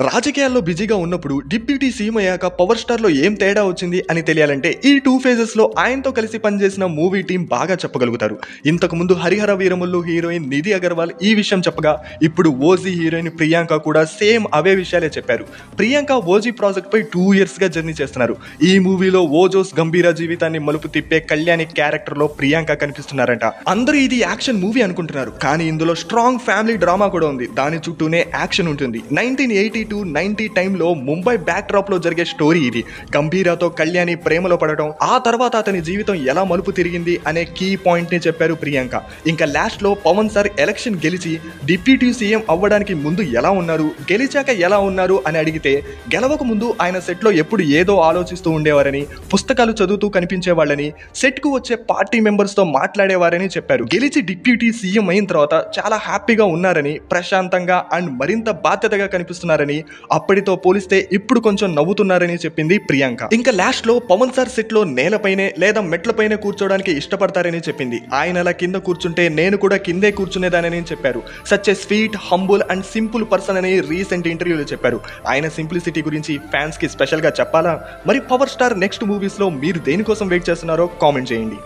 రాజకీయాల్లో బిజీగా ఉన్నప్పుడు డిప్యూటీ సీఎం అయ్యాక పవర్ స్టార్లో ఏం తేడా వచ్చింది అని తెలియాలంటే ఈ 2 ఫేజెస్లో ఆయనతో కలిసి పనిచేసిన మూవీ టీం బాగా చెప్పగలుగుతారు. ఇంతకు ముందు హరిహర వీరములు హీరోయిన్ నిధి అగర్వాల్ ఈ విషయం చెప్పగా, ఇప్పుడు ఓజీ హీరోయిన్ ప్రియాంక కూడా సేమ్ అవే విషయాలే చెప్పారు. ప్రియాంక ఓజీ ప్రాజెక్ట్ పై 2 ఇయర్స్గా జర్నీ చేస్తున్నారు. ఈ మూవీలో ఓజోస్ గంభీర జీవితాన్ని మలుపు తిప్పే కళ్యాణి క్యారెక్టర్లో ప్రియాంక కనిపిస్తున్నారంట. అందరూ ఇది యాక్షన్ మూవీ అనుకుంటున్నారు, కానీ ఇందులో స్ట్రాంగ్ ఫ్యామిలీ డ్రామా కూడా ఉంది. దాని చుట్టూనే యాక్షన్ ఉంటుంది. 1980-90 టైంలో ముంబై బ్యాక్ డ్రాప్ లో జరిగే స్టోరీ ఇది. గంభీరతో కళ్యాణి ప్రేమలో పడటం, ఆ తర్వాత అతని జీవితం ఎలా మలుపు తిరిగింది అనే కీ పాయింట్ ని చెప్పారు ప్రియాంక. ఇంకా లాస్ట్ లో పవన్ సార్ ఎలక్షన్ గెలిచి డిప్యూటీ సీఎం అవ్వడానికి ముందు ఎలా ఉన్నారు, గెలిచాక ఎలా ఉన్నారు అని అడిగితే, గెలవక ముందు ఆయన సెట్ లో ఎప్పుడు ఏదో ఆలోచిస్తూ ఉండేవారని, పుస్తకాలు చదువుతూ కనిపించేవాళ్ళని, సెట్ కు వచ్చే పార్టీ మెంబర్స్ తో మాట్లాడేవారని చెప్పారు. గెలిచి డిప్యూటీ సీఎం అయిన తర్వాత చాలా హ్యాపీగా ఉన్నారని, ప్రశాంతంగా అండ్ మరింత బాధ్యతగా కనిపిస్తున్నారని, అప్పటితో పోలిస్తే ఇప్పుడు కొంచెం నవ్వుతున్నారని చెప్పింది ప్రియాంక. ఇంకా లాస్ట్ లో పవన్ సార్ సెట్ లో నేలపైనే లేదా మెట్లపైనే కూర్చోడానికి ఇష్టపడతారని చెప్పింది. ఆయన అలా కింద కూర్చుంటే నేను కూడా కిందే కూర్చునేదానని చెప్పారు. Such a sweet, humble and simple person అని రీసెంట్ ఇంటర్వ్యూలో చెప్పారు. ఆయన సింప్లిసిటీ గురించి ఫ్యాన్స్ కి స్పెషల్ గా చెప్పాలా? మరి పవర్ స్టార్ నెక్స్ట్ మూవీస్ లో మీరు దేనికోసం వెయిట్ చేస్తున్నారో కామెంట్ చేయండి.